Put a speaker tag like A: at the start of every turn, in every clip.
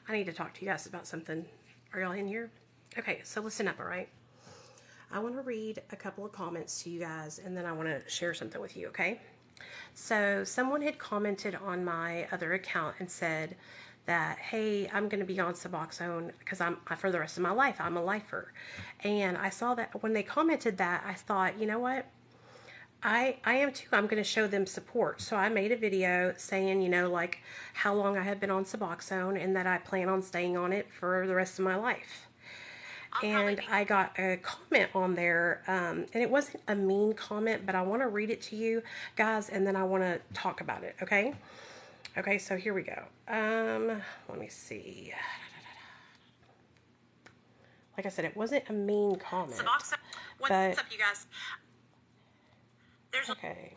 A: I need to talk to you guys about something. Are y'all in here? Okay, so listen up, all right? I want to read a couple of comments to you guys, and then I want to share something with you, okay? So someone had commented on my other account and said that, hey, I'm going to be on Suboxone because I'm for the rest of my life. I'm a lifer. And I saw that when they commented that, I thought, you know what? I am too. I'm going to show them support. So I made a video saying, you know, like how long I have been on Suboxone and that I plan on staying on it for the rest of my life. And I got a comment on there, and it wasn't a mean comment, but I want to read it to you guys, and then I want to talk about it, okay? Okay, so here we go. Let me see. Like I said, it wasn't a mean comment.
B: Suboxone. What's up, you guys?
A: Okay.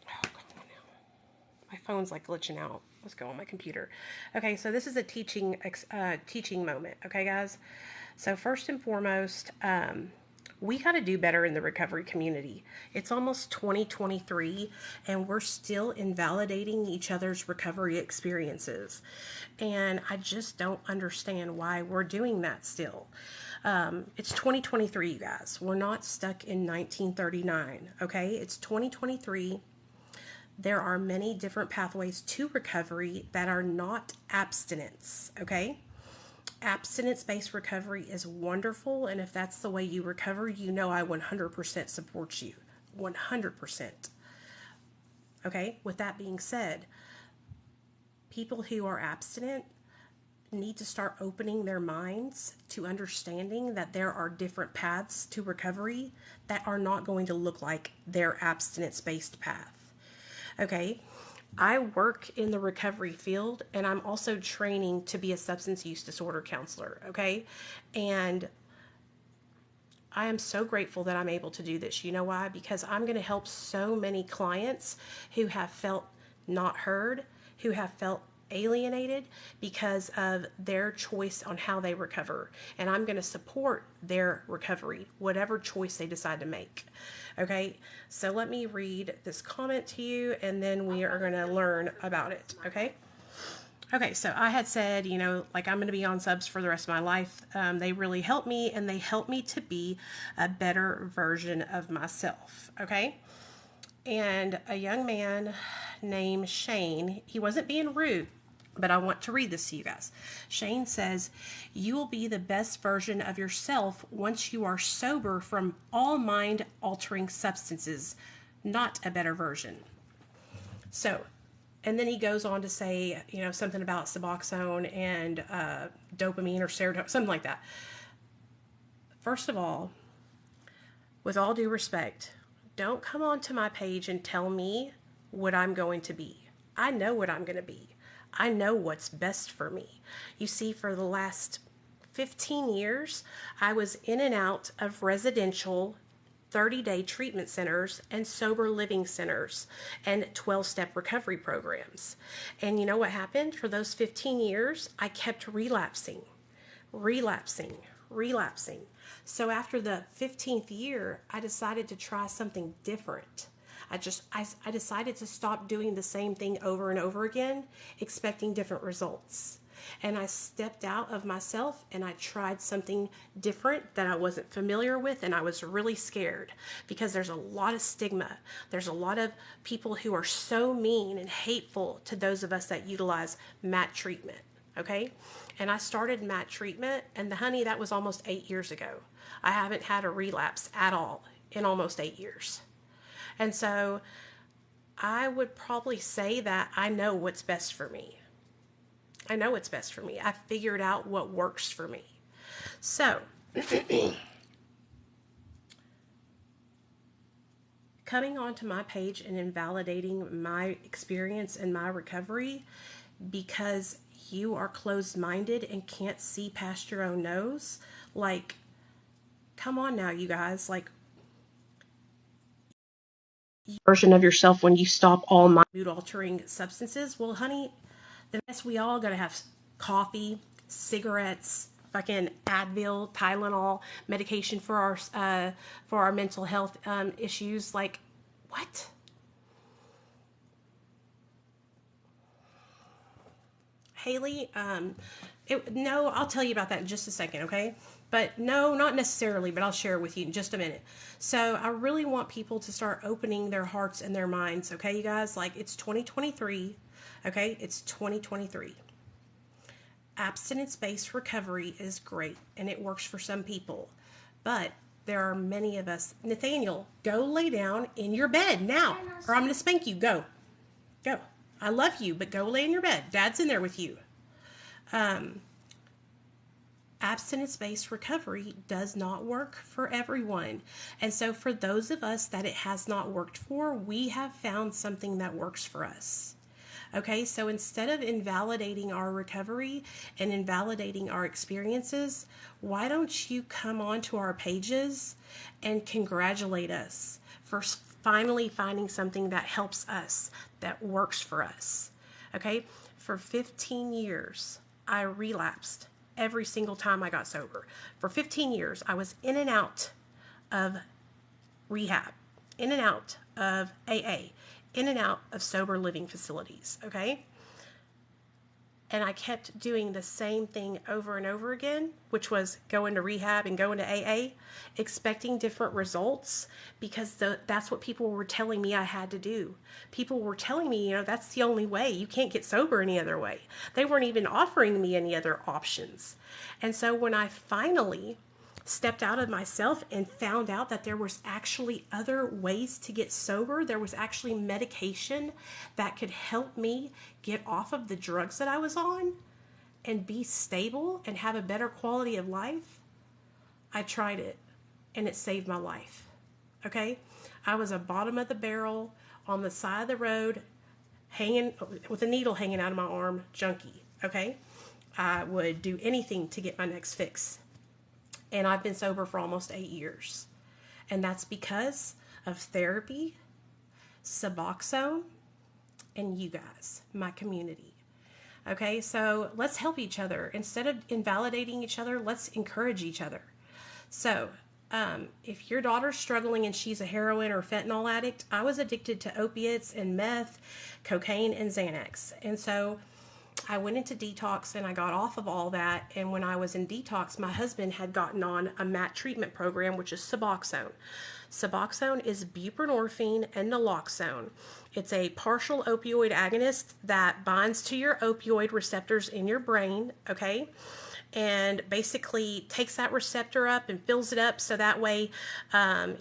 A: Oh, come on now. My phone's like glitching out. Let's go on my computer. Okay, so this is a teaching moment. Okay, guys. So first and foremost, we got to do better in the recovery community. It's almost 2023, and we're still invalidating each other's recovery experiences. And I just don't understand why we're doing that still. It's 2023, you guys. We're not stuck in 1939, okay? It's 2023. There are many different pathways to recovery that are not abstinence, okay? Abstinence-based recovery is wonderful, and if that's the way you recover, you know I 100% support you. 100%. Okay? With that being said, people who are abstinent need to start opening their minds to understanding that there are different paths to recovery that are not going to look like their abstinence-based path. Okay? I work in the recovery field, and I'm also training to be a substance use disorder counselor, okay? And I am so grateful that I'm able to do this. You know why? Because I'm going to help so many clients who have felt not heard, who have felt alienated because of their choice on how they recover. And I'm going to support their recovery, whatever choice they decide to make. Okay, so let me read this comment to you, and then we are going to learn about it. Okay, so I had said, you know, like I'm going to be on subs for the rest of my life. They really help me, and they help me to be a better version of myself. Okay, and a young man named Shane, he wasn't being rude, but I want to read this to you guys. Shane says, you will be the best version of yourself once you are sober from all mind-altering substances, not a better version. So, and then he goes on to say, you know, something about Suboxone and dopamine or serotonin, something like that. First of all, with all due respect, don't come onto my page and tell me what I'm going to be. I know what I'm going to be. I know what's best for me. You see, for the last 15 years, I was in and out of residential 30-day treatment centers and sober living centers and 12-step recovery programs. And you know what happened? For those 15 years, I kept relapsing. So after the 15th year, I decided to try something different. I decided to stop doing the same thing over and over again, expecting different results. And I stepped out of myself and I tried something different that I wasn't familiar with, and I was really scared because there's a lot of stigma. There's a lot of people who are so mean and hateful to those of us that utilize MAT treatment, okay? And I started MAT treatment, and honey, that was almost 8 years ago. I haven't had a relapse at all in almost 8 years. And so I would probably say that I know what's best for me. I know what's best for me. I figured out what works for me. So, coming onto my page and invalidating my experience and my recovery because you are closed-minded and can't see past your own nose, like, come on now, you guys, like, version of yourself when you stop all mood-altering substances. Well, honey, then yes, we all gotta have coffee, cigarettes, fucking Advil, Tylenol, medication for our mental health issues. Like, what? Haley, no, I'll tell you about that in just a second, okay? But no, not necessarily, but I'll share it with you in just a minute. So I really want people to start opening their hearts and their minds, okay, you guys? Like, it's 2023, okay? It's 2023. Abstinence-based recovery is great, and it works for some people. But there are many of us. Nathaniel, go lay down in your bed now, or I'm going to spank you. Go. Go. I love you, but go lay in your bed. Dad's in there with you. Abstinence-based recovery does not work for everyone. And so for those of us that it has not worked for, we have found something that works for us. Okay, so instead of invalidating our recovery and invalidating our experiences, why don't you come onto our pages and congratulate us for finally finding something that helps us, that works for us. Okay, for 15 years, I relapsed every single time I got sober. For 15 years, I was in and out of rehab, in and out of AA, in and out of sober living facilities, okay? And I kept doing the same thing over and over again, which was going to rehab and going to AA, expecting different results because that's what people were telling me I had to do. People were telling me, that's the only way. You can't get sober any other way. They weren't even offering me any other options. And so when I finally stepped out of myself and found out that there was actually other ways to get sober, there was actually medication that could help me get off of the drugs that I was on and be stable and have a better quality of life, I tried it and it saved my life. Okay? I was a bottom of the barrel on the side of the road, hanging with a needle hanging out of my arm, junkie. Okay? I would do anything to get my next fix. And I've been sober for almost 8 years. And that's because of therapy, Suboxone, and you guys, my community. Okay, so let's help each other. Instead of invalidating each other, let's encourage each other. So, if your daughter's struggling and she's a heroin or fentanyl addict, I was addicted to opiates and meth, cocaine, and Xanax. And so I went into detox and I got off of all that. And when I was in detox, my husband had gotten on a MAT treatment program, which is Suboxone. Suboxone is buprenorphine and naloxone. It's a partial opioid agonist that binds to your opioid receptors in your brain, okay? And basically takes that receptor up and fills it up so that way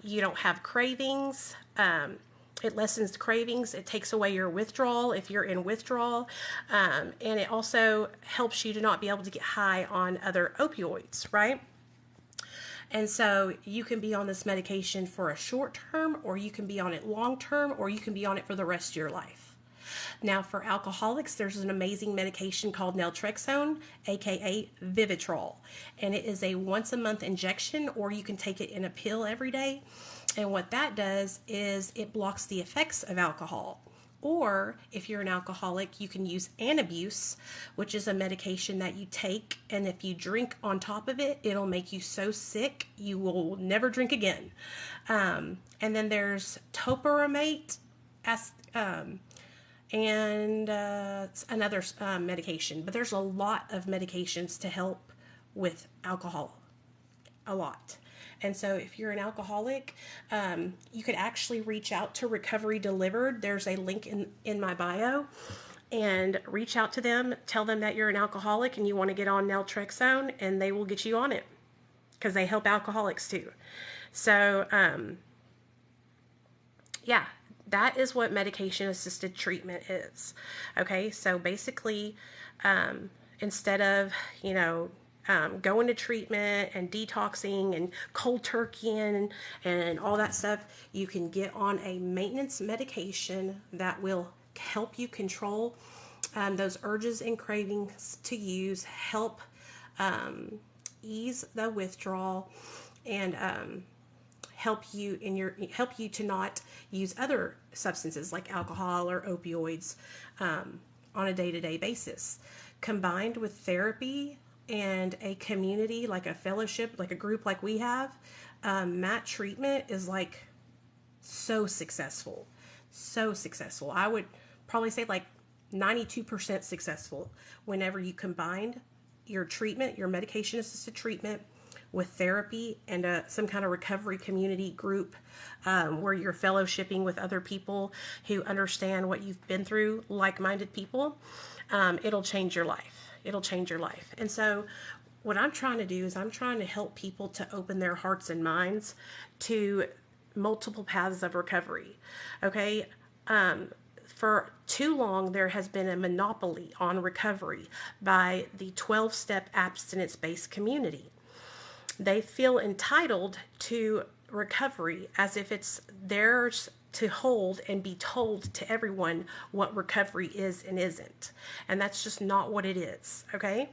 A: you don't have cravings. It lessens the cravings. It takes away your withdrawal if you're in withdrawal. And it also helps you to not be able to get high on other opioids, right? And so you can be on this medication for a short term, or you can be on it long term, or you can be on it for the rest of your life. Now, for alcoholics, there's an amazing medication called naltrexone, aka Vivitrol. And it is a once a month injection, or you can take it in a pill every day. And what that does is it blocks the effects of alcohol. Or if you're an alcoholic, you can use Antabuse, which is a medication that you take, and if you drink on top of it, it'll make you so sick you will never drink again. And then there's topiramate, and another medication. But there's a lot of medications to help with alcohol. A lot. And so if you're an alcoholic, you could actually reach out to Recovery Delivered. There's a link in my bio. And reach out to them. Tell them that you're an alcoholic and you want to get on naltrexone, and they will get you on it. Because they help alcoholics too. So, yeah, that is what medication-assisted treatment is. Okay, so basically, instead of, going to treatment and detoxing and cold turkeying and all that stuff, you can get on a maintenance medication that will help you control those urges and cravings to use, help ease the withdrawal, and help you to not use other substances like alcohol or opioids on a day-to-day basis. Combined with therapy and a community, like a fellowship, like a group like we have, MAT treatment is like so successful. I would probably say like 92% successful whenever you combined your treatment, your medication assisted treatment, with therapy and some kind of recovery community group where you're fellowshipping with other people who understand what you've been through, like-minded people. It'll change your life. It'll change your life. And so what I'm trying to do is I'm trying to help people to open their hearts and minds to multiple paths of recovery. Okay. For too long, there has been a monopoly on recovery by the 12-step abstinence-based community. They feel entitled to recovery as if it's theirs to hold and be told to everyone what recovery is and isn't. And that's just not what it is, okay?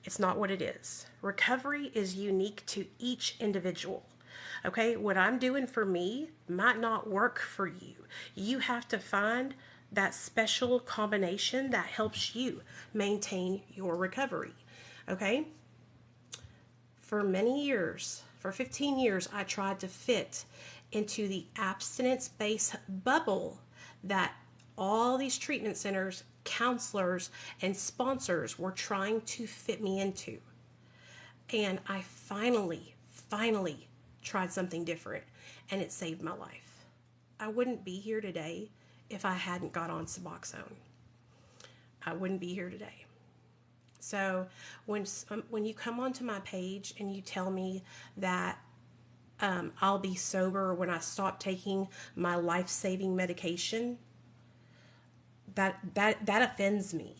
A: It's not what it is. Recovery is unique to each individual. Okay, what I'm doing for me might not work for you. You have to find that special combination that helps you maintain your recovery. Okay? For many years, for 15 years, I tried to fit into the abstinence-based bubble that all these treatment centers, counselors, and sponsors were trying to fit me into. And I finally tried something different, and it saved my life. I wouldn't be here today if I hadn't got on Suboxone. I wouldn't be here today. So when you come onto my page and you tell me that I'll be sober when I stop taking my life-saving medication, that offends me.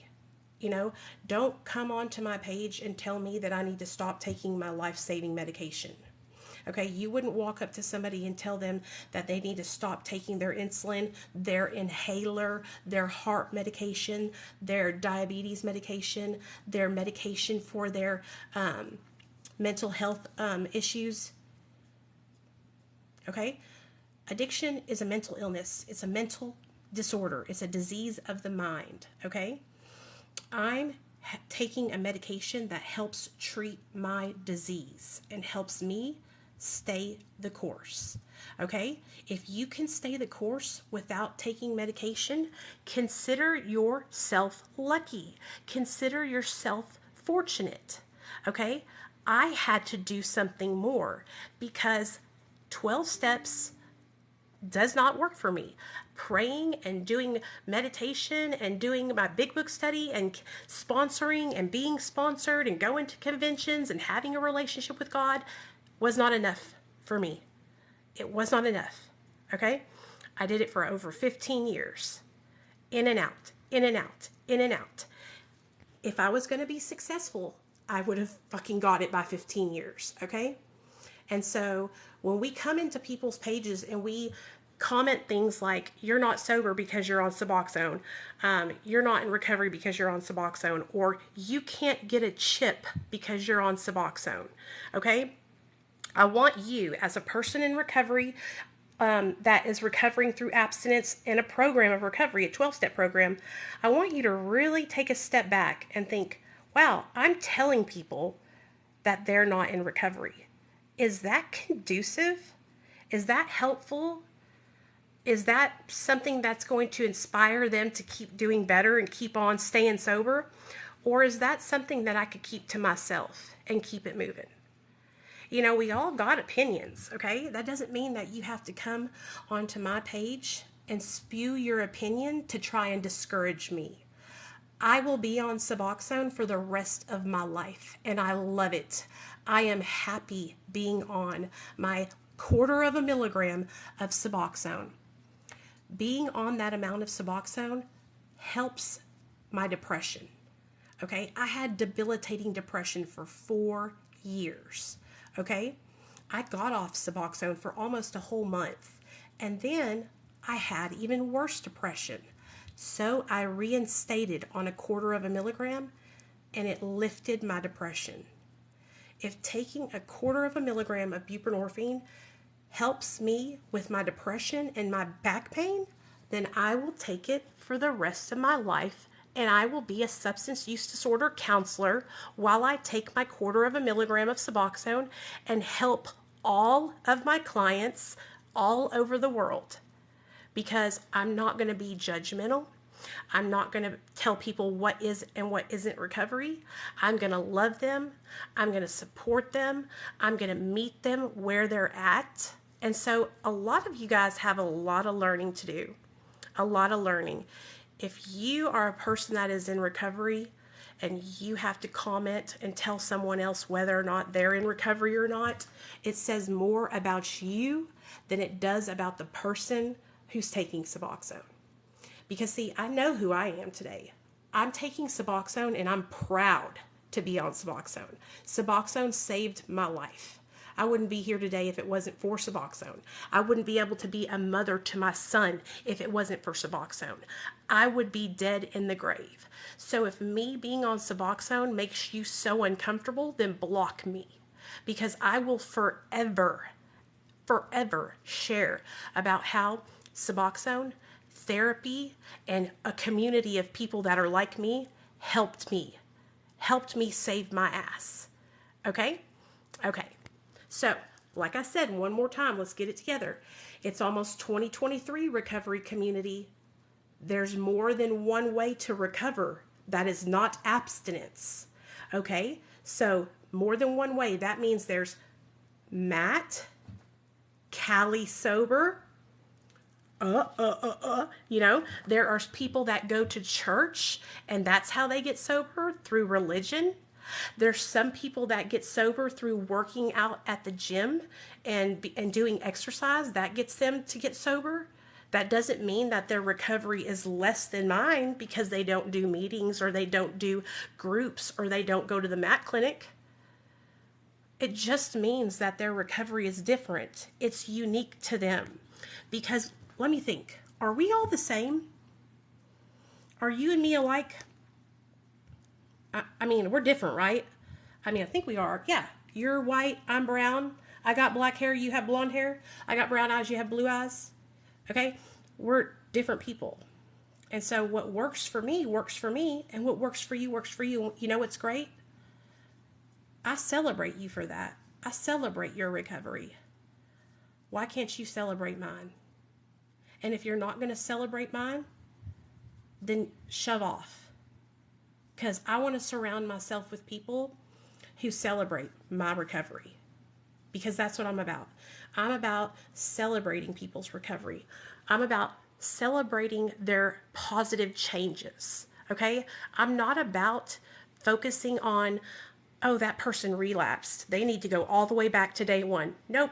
A: You know, don't come onto my page and tell me that I need to stop taking my life-saving medication. Okay, you wouldn't walk up to somebody and tell them that they need to stop taking their insulin, their inhaler, their heart medication, their diabetes medication, their medication for their mental health issues. Okay, addiction is a mental illness. It's a mental disorder. It's a disease of the mind. Okay, I'm taking a medication that helps treat my disease and helps me stay the course. Okay? If you can stay the course without taking medication, consider yourself lucky. Consider yourself fortunate. Okay? I had to do something more because 12 steps does not work for me. Praying and doing meditation and doing my big book study and sponsoring and being sponsored and going to conventions and having a relationship with God was not enough for me. It was not enough. Okay? I did it for over 15 years. In and out, in and out, in and out. If I was going to be successful, I would have fucking got it by 15 years. Okay? And so when we come into people's pages and we comment things like, you're not sober because you're on Suboxone, you're not in recovery because you're on Suboxone, or you can't get a chip because you're on Suboxone. Okay? I want you, as a person in recovery that is recovering through abstinence in a program of recovery, a 12-step program, I want you to really take a step back and think, wow, I'm telling people that they're not in recovery. Is that conducive? Is that helpful? Is that something that's going to inspire them to keep doing better and keep on staying sober? Or is that something that I could keep to myself and keep it moving? You know, we all got opinions, okay? That doesn't mean that you have to come onto my page and spew your opinion to try and discourage me. I will be on Suboxone for the rest of my life, and I love it. I am happy being on my 1/4 milligram of Suboxone. Being on that amount of Suboxone helps my depression, okay? I had debilitating depression for 4 years. Okay, I got off Suboxone for almost a whole month, and then I had even worse depression. So I reinstated on a 1/4 milligram, and it lifted my depression. If taking a 1/4 milligram of buprenorphine helps me with my depression and my back pain, then I will take it for the rest of my life, and I will be a substance use disorder counselor while I take my 1/4 milligram of Suboxone and help all of my clients all over the world, because I'm not going to be judgmental. I'm not going to tell people what is and what isn't recovery. I'm going to love them. I'm going to support them. I'm going to meet them where they're at. And so a lot of you guys have a lot of learning to do. A lot of learning. If you are a person that is in recovery and you have to comment and tell someone else whether or not they're in recovery or not, it says more about you than it does about the person who's taking Suboxone. Because see, I know who I am today. I'm taking Suboxone and I'm proud to be on Suboxone. Suboxone saved my life. I wouldn't be here today if it wasn't for Suboxone. I wouldn't be able to be a mother to my son if it wasn't for Suboxone. I would be dead in the grave. So if me being on Suboxone makes you so uncomfortable, then block me. Because I will forever share about how Suboxone, therapy, and a community of people that are like me helped me save my ass. Okay? Okay. So, like I said, one more time, let's get it together. It's almost 2023, recovery community. There's more than one way to recover. That is not abstinence. Okay? So, more than one way. That means there's Matt, Cali sober. You know, there are people that go to church and that's how they get sober, through religion. There's some people that get sober through working out at the gym and doing exercise. That gets them to get sober. That doesn't mean that their recovery is less than mine because they don't do meetings or they don't do groups or they don't go to the MAT clinic. It just means that their recovery is different. It's unique to them. Because let me think, are we all the same? Are you and me alike? I mean, we're different, right? I mean, I think we are. Yeah, you're white, I'm brown. I got black hair, you have blonde hair. I got brown eyes, you have blue eyes. Okay? We're different people. And so what works for me, and what works for you, works for you. You know what's great? I celebrate you for that. I celebrate your recovery. Why can't you celebrate mine? And if you're not going to celebrate mine, then shove off. Because I want to surround myself with people who celebrate my recovery. Because that's what I'm about. I'm about celebrating people's recovery. I'm about celebrating their positive changes. Okay? I'm not about focusing on, oh, that person relapsed. They need to go all the way back to day one. Nope.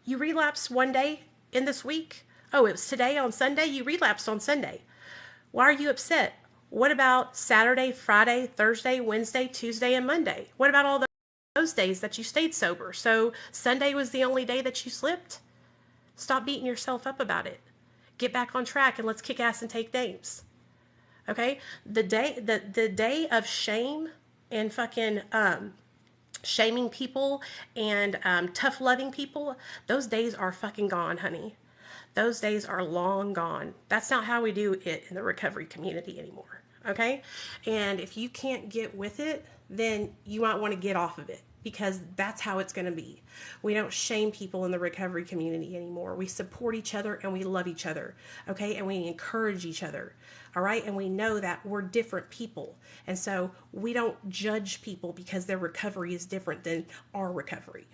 A: You relapsed one day in this week. Oh, it was today on Sunday? You relapsed on Sunday. Why are you upset? What about Saturday, Friday, Thursday, Wednesday, Tuesday, and Monday? What about all those days that you stayed sober? So Sunday was the only day that you slipped? Stop beating yourself up about it. Get back on track and let's kick ass and take names. Okay? The day of shame and fucking shaming people and tough loving people, those days are fucking gone, honey. Those days are long gone. That's not how we do it in the recovery community anymore. Okay? And if you can't get with it, then you might want to get off of it, because that's how it's going to be. We don't shame people in the recovery community anymore. We support each other and we love each other. Okay? And we encourage each other. All right? And we know that we're different people. And so we don't judge people because their recovery is different than our recovery.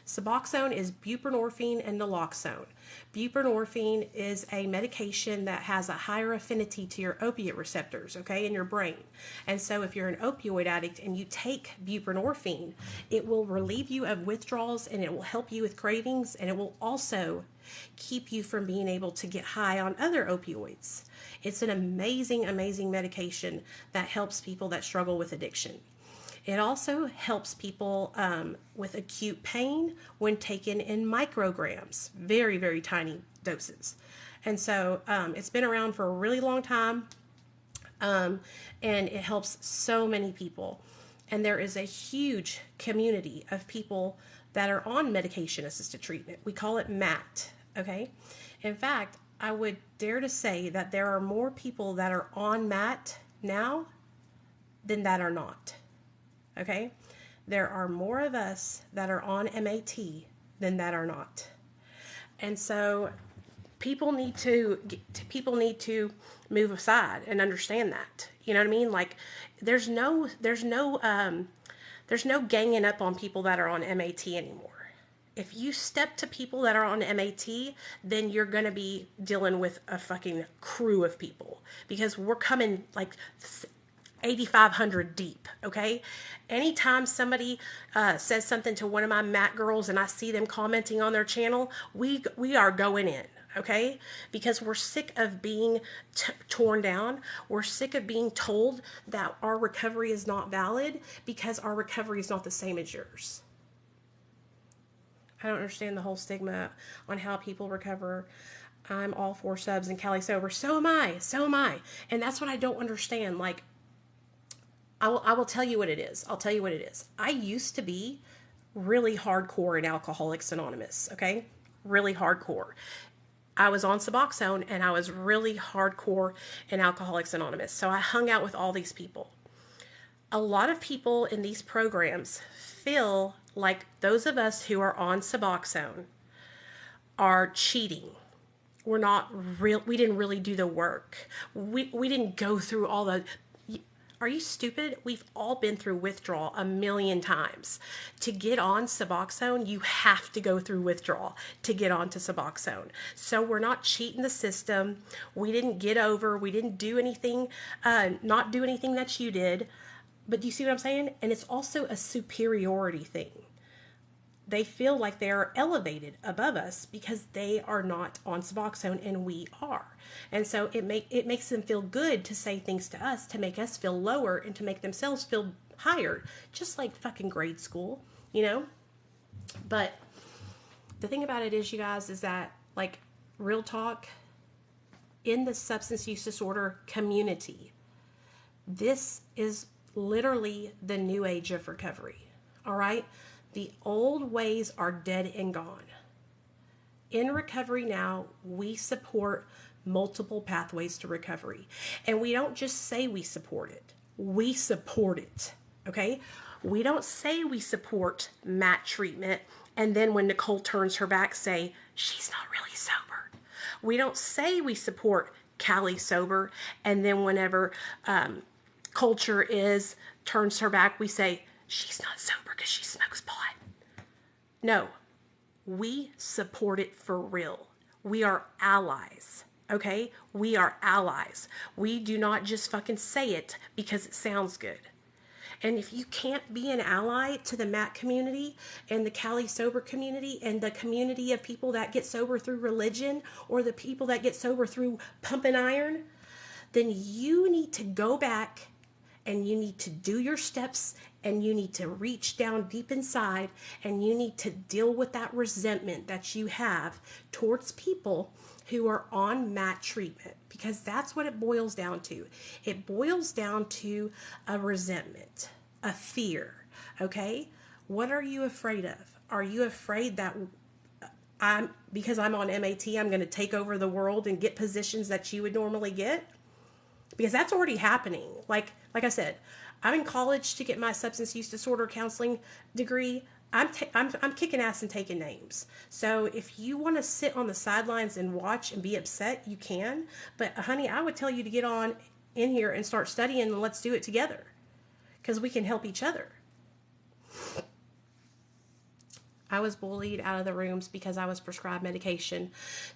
A: Suboxone is buprenorphine and naloxone. Buprenorphine is a medication that has a higher affinity to your opiate receptors, okay, in your brain. And so if you're an opioid addict and you take buprenorphine, it will relieve you of withdrawals and it will help you with cravings, and it will also keep you from being able to get high on other opioids. It's an amazing, amazing medication that helps people that struggle with addiction. It also helps people with acute pain when taken in micrograms, very, very tiny doses. And so it's been around for a really long time, and it helps so many people. And there is a huge community of people that are on medication-assisted treatment. We call it MAT, okay? In fact, I would dare to say that there are more people that are on MAT now than that are not. Okay? There are more of us that are on MAT than that are not. And so people need to move aside and understand that. You know what I mean? Like, there's no ganging up on people that are on MAT anymore. If you step to people that are on MAT, then you're going to be dealing with a fucking crew of people, because we're coming like 8,500 deep, okay? Anytime somebody says something to one of my Mac girls and I see them commenting on their channel, we are going in, okay? Because we're sick of being torn down. We're sick of being told that our recovery is not valid because our recovery is not the same as yours. I don't understand the whole stigma on how people recover. I'm all for subs and Cali sober. So am I. So am I. And that's what I don't understand. Like, I will tell you what it is. I'll tell you what it is. I used to be really hardcore in Alcoholics Anonymous, okay? Really hardcore. I was on Suboxone and I was really hardcore in Alcoholics Anonymous. So I hung out with all these people. A lot of people in these programs feel like those of us who are on Suboxone are cheating. We're not real. We didn't really do the work. We didn't go through all the. Are you stupid? We've all been through withdrawal a million times. To get on Suboxone, you have to go through withdrawal to get onto Suboxone. So we're not cheating the system. We didn't get over. We didn't do anything, not do anything that you did. But do you see what I'm saying? And it's also a superiority thing. They feel like they are elevated above us because they are not on Suboxone and we are. And so it makes them feel good to say things to us to make us feel lower and to make themselves feel higher, just like fucking grade school, you know? But the thing about it is, you guys, is that, like, real talk, in the substance use disorder community, this is literally the new age of recovery, all right? The old ways are dead and gone. In recovery now, we support multiple pathways to recovery. And we don't just say we support it. We support it, okay? We don't say we support MAT treatment and then when Nicole turns her back say, she's not really sober. We don't say we support Cali sober and then whenever culture turns her back, we say, she's not sober because she smokes pot. No, we support it for real. We are allies, okay? We are allies. We do not just fucking say it because it sounds good. And if you can't be an ally to the MAT community and the Cali sober community and the community of people that get sober through religion or the people that get sober through pumping iron, then you need to go back and you need to do your steps and you need to reach down deep inside and you need to deal with that resentment that you have towards people who are on MAT treatment, because that's what it boils down to. It boils down to a resentment, a fear, okay? What are you afraid of? Are you afraid that because I'm on MAT, I'm going to take over the world and get positions that you would normally get? Because that's already happening. Like I said, I'm in college to get my substance use disorder counseling degree. I'm kicking ass and taking names. So if you want to sit on the sidelines and watch and be upset, you can. But honey, I would tell you to get on in here and start studying and let's do it together. Because we can help each other. I was bullied out of the rooms because I was prescribed medication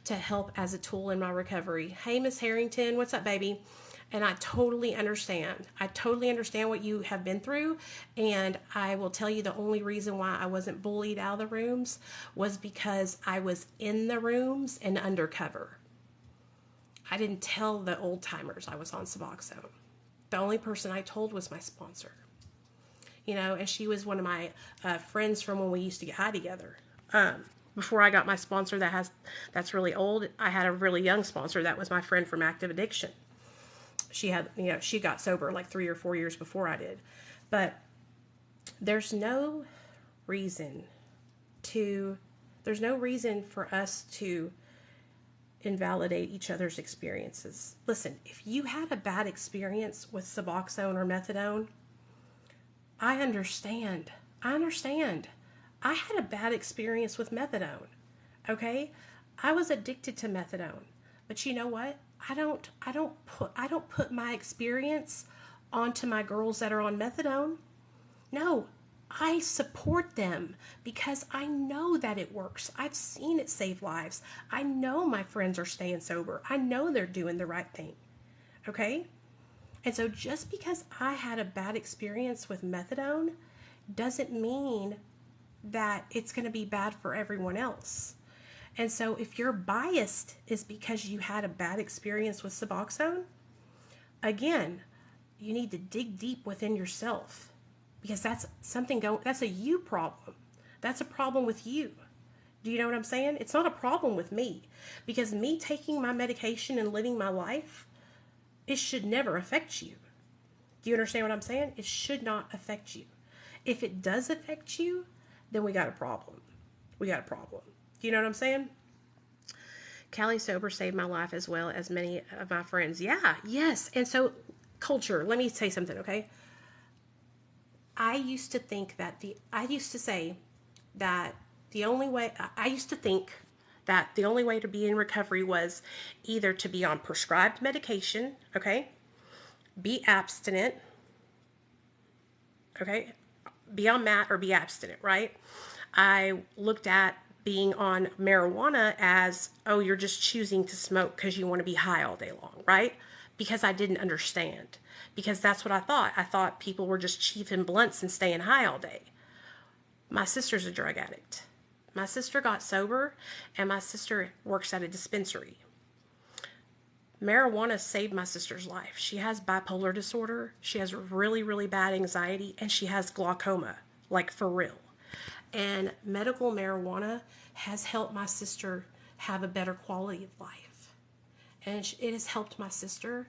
A: to help as a tool in my recovery. Hey, Miss Harrington, what's up, baby? And I totally understand. I totally understand what you have been through. And I will tell you the only reason why I wasn't bullied out of the rooms was because I was in the rooms and undercover. I didn't tell the old timers I was on Suboxone. The only person I told was my sponsor. You know, and she was one of my friends from when we used to get high together. Before I got my sponsor that's really old, I had a really young sponsor that was my friend from Active Addiction. She got sober like 3 or 4 years before I did. But there's no reason for us to invalidate each other's experiences. Listen, if you had a bad experience with Suboxone or methadone, I understand. I had a bad experience with methadone. Okay? I was addicted to methadone. But you know what? I don't put my experience onto my girls that are on methadone. No, I support them because I know that it works. I've seen it save lives. I know my friends are staying sober. I know they're doing the right thing. Okay? And so just because I had a bad experience with methadone doesn't mean that it's going to be bad for everyone else. And so if you're biased is because you had a bad experience with Suboxone, again, you need to dig deep within yourself because that's that's a you problem. That's a problem with you. Do you know what I'm saying? It's not a problem with me because me taking my medication and living my life, it should never affect you. Do you understand what I'm saying? It should not affect you. If it does affect you, then we got a problem. We got a problem. Do you know what I'm saying? Callie Sober saved my life as well as many of my friends. Yeah, yes. And so culture, let me say something, okay? I used to think that the only way to be in recovery was either to be on prescribed medication, okay? Be abstinent, okay? Be on MAT or be abstinent, right? I looked at being on marijuana as, oh, you're just choosing to smoke because you want to be high all day long, right? Because I didn't understand. Because that's what I thought. I thought people were just chiefing blunts and staying high all day. My sister's a drug addict. My sister got sober, and my sister works at a dispensary. Marijuana saved my sister's life. She has bipolar disorder. She has really, really bad anxiety, and she has glaucoma, like for real. And medical marijuana has helped my sister have a better quality of life. And it has helped my sister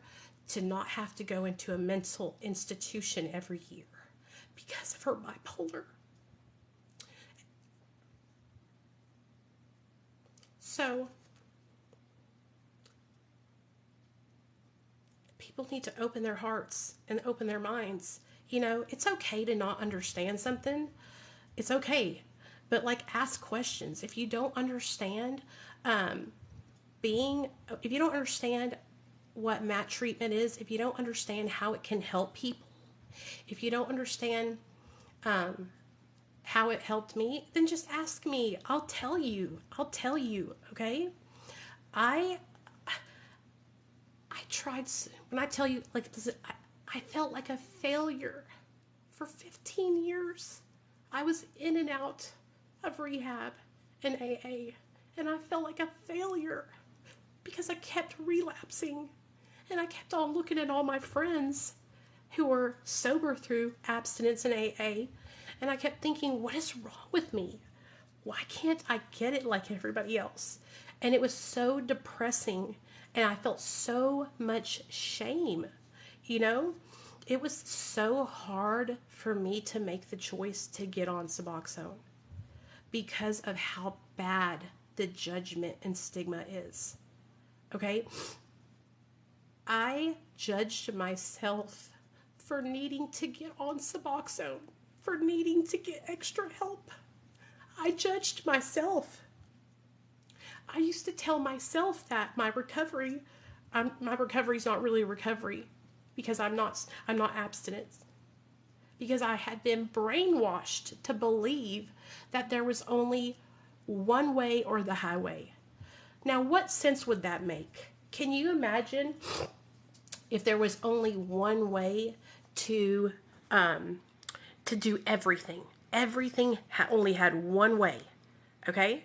A: to not have to go into a mental institution every year because of her bipolar. So, people need to open their hearts and open their minds. You know, it's okay to not understand something. It's okay. But ask questions. If you don't understand, if you don't understand what MAT treatment is, if you don't understand how it can help people, if you don't understand how it helped me, then just ask me. I'll tell you, okay? I tried, when I tell you, I felt like a failure for 15 years. I was in and out of rehab and AA, and I felt like a failure because I kept relapsing, and I kept on looking at all my friends who were sober through abstinence and AA, and I kept thinking, what is wrong with me? Why can't I get it like everybody else? And it was so depressing, and I felt so much shame, you know? It was so hard for me to make the choice to get on Suboxone because of how bad the judgment and stigma is. Okay? I judged myself for needing to get on Suboxone, for needing to get extra help. I judged myself. I used to tell myself that my recovery's not really recovery because I'm not abstinent. Because I had been brainwashed to believe that there was only one way or the highway. Now, what sense would that make? Can you imagine if there was only one way to do everything? Everything only had one way, okay?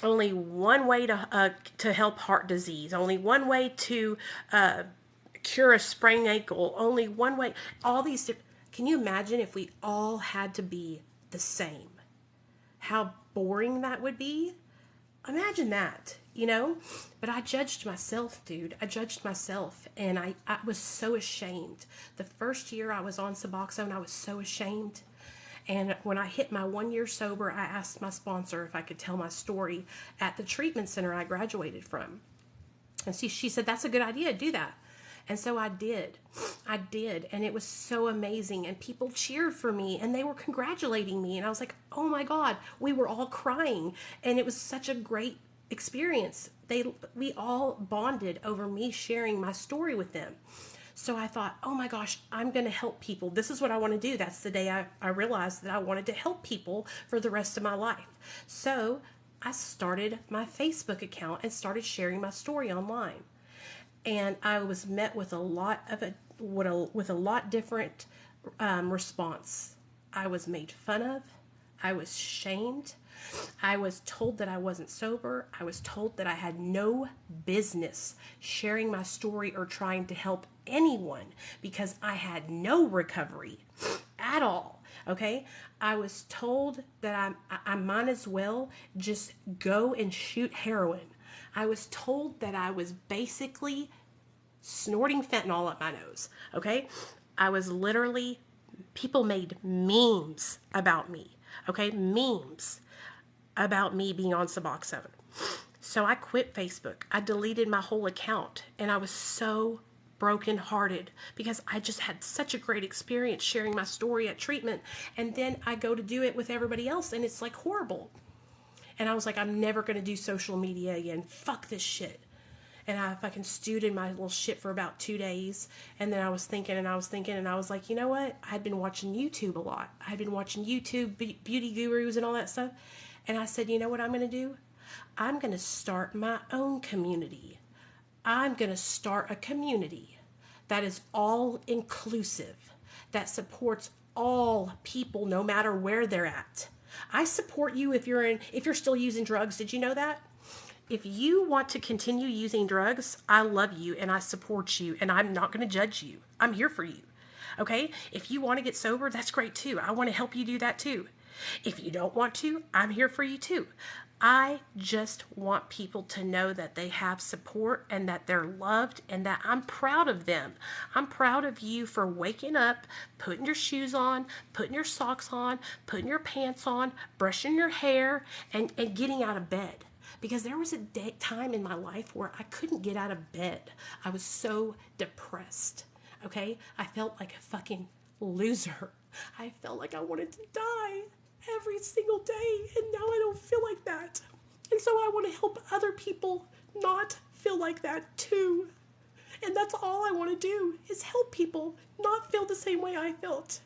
A: Only one way to help heart disease. Only one way to cure a sprained ankle. Only one way. All these different. Can you imagine if we all had to be the same? How boring that would be? Imagine that, you know? But I judged myself, dude. I judged myself, and I was so ashamed. The first year I was on Suboxone, I was so ashamed. And when I hit my 1 year sober, I asked my sponsor if I could tell my story at the treatment center I graduated from. And she said, that's a good idea, do that. And so I did, and it was so amazing, and people cheered for me, and they were congratulating me, and I was like, oh my God, we were all crying, and it was such a great experience. We all bonded over me sharing my story with them. So I thought, oh my gosh, I'm going to help people. This is what I want to do. That's the day I realized that I wanted to help people for the rest of my life. So I started my Facebook account and started sharing my story online. And I was met with a lot different response. I was made fun of. I was shamed. I was told that I wasn't sober. I was told that I had no business sharing my story or trying to help anyone because I had no recovery at all. Okay? I was told that I might as well just go and shoot heroin. I was told that I was basically snorting fentanyl up my nose. Okay? I was literally, people made memes about me. Okay? Memes about me being on Suboxone. So I quit Facebook. I deleted my whole account, and I was so brokenhearted because I just had such a great experience sharing my story at treatment, and then I go to do it with everybody else, and it's like horrible. And I was like, I'm never going to do social media again. Fuck this shit. And I fucking stewed in my little shit for about 2 days. And then I was thinking, and I was like, you know what? I'd been watching YouTube a lot. I'd been watching YouTube, beauty gurus and all that stuff. And I said, you know what I'm going to do? I'm going to start my own community. I'm going to start a community that is all inclusive, that supports all people no matter where they're at. I support you if you're still using drugs. Did you know that? If you want to continue using drugs, I love you and I support you and I'm not going to judge you. I'm here for you. Okay? If you want to get sober, that's great too. I want to help you do that too. If you don't want to, I'm here for you too. I just want people to know that they have support and that they're loved and that I'm proud of them. I'm proud of you for waking up, putting your shoes on, putting your socks on, putting your pants on, brushing your hair, and getting out of bed. Because there was a time in my life where I couldn't get out of bed. I was so depressed. Okay? I felt like a fucking loser. I felt like I wanted to die every single day, and now I don't feel like that. And so I want to help other people not feel like that too. And that's all I want to do is help people not feel the same way I felt.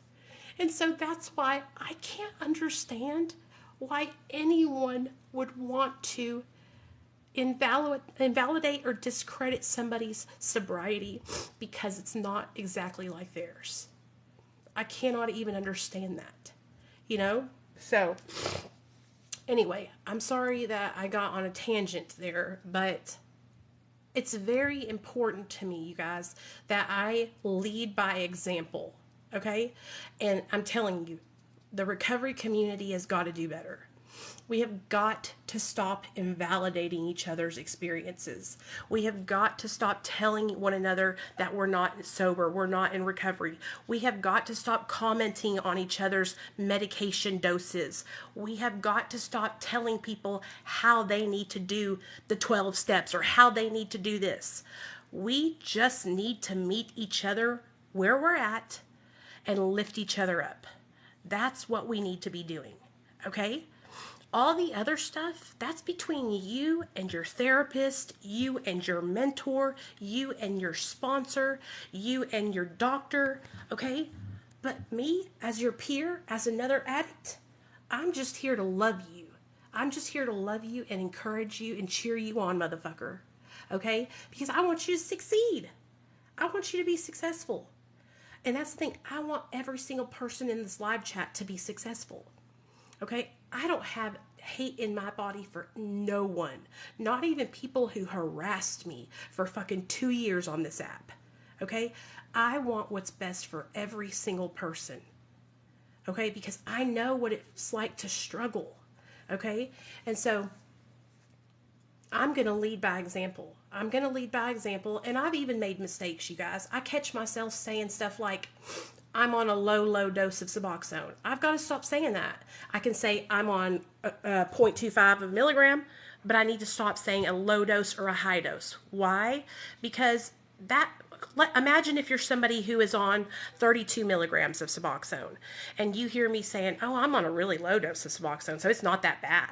A: And so that's why I can't understand why anyone would want to invalidate or discredit somebody's sobriety because it's not exactly like theirs. I cannot even understand that, you know? So, anyway, I'm sorry that I got on a tangent there, but it's very important to me, you guys, that I lead by example, okay? And I'm telling you, the recovery community has got to do better. We have got to stop invalidating each other's experiences. We have got to stop telling one another that we're not sober, we're not in recovery. We have got to stop commenting on each other's medication doses. We have got to stop telling people how they need to do the 12 steps or how they need to do this. We just need to meet each other where we're at and lift each other up. That's what we need to be doing, okay? All the other stuff, that's between you and your therapist, you and your mentor, you and your sponsor, you and your doctor, okay? But me, as your peer, as another addict, I'm just here to love you. I'm just here to love you and encourage you and cheer you on, motherfucker, okay? Because I want you to succeed. I want you to be successful. And that's the thing, I want every single person in this live chat to be successful. Okay, I don't have hate in my body for no one, not even people who harassed me for fucking 2 years on this app. Okay, I want what's best for every single person. Okay, because I know what it's like to struggle. Okay, and so I'm going to lead by example. I'm going to lead by example, and I've even made mistakes, you guys. I catch myself saying stuff like, I'm on a low dose of Suboxone. I've got to stop saying that. I can say I'm on 0.25 of milligram, but I need to stop saying a low dose or a high dose. Why? Because imagine if you're somebody who is on 32 milligrams of Suboxone, and you hear me saying, oh, I'm on a really low dose of Suboxone, so it's not that bad.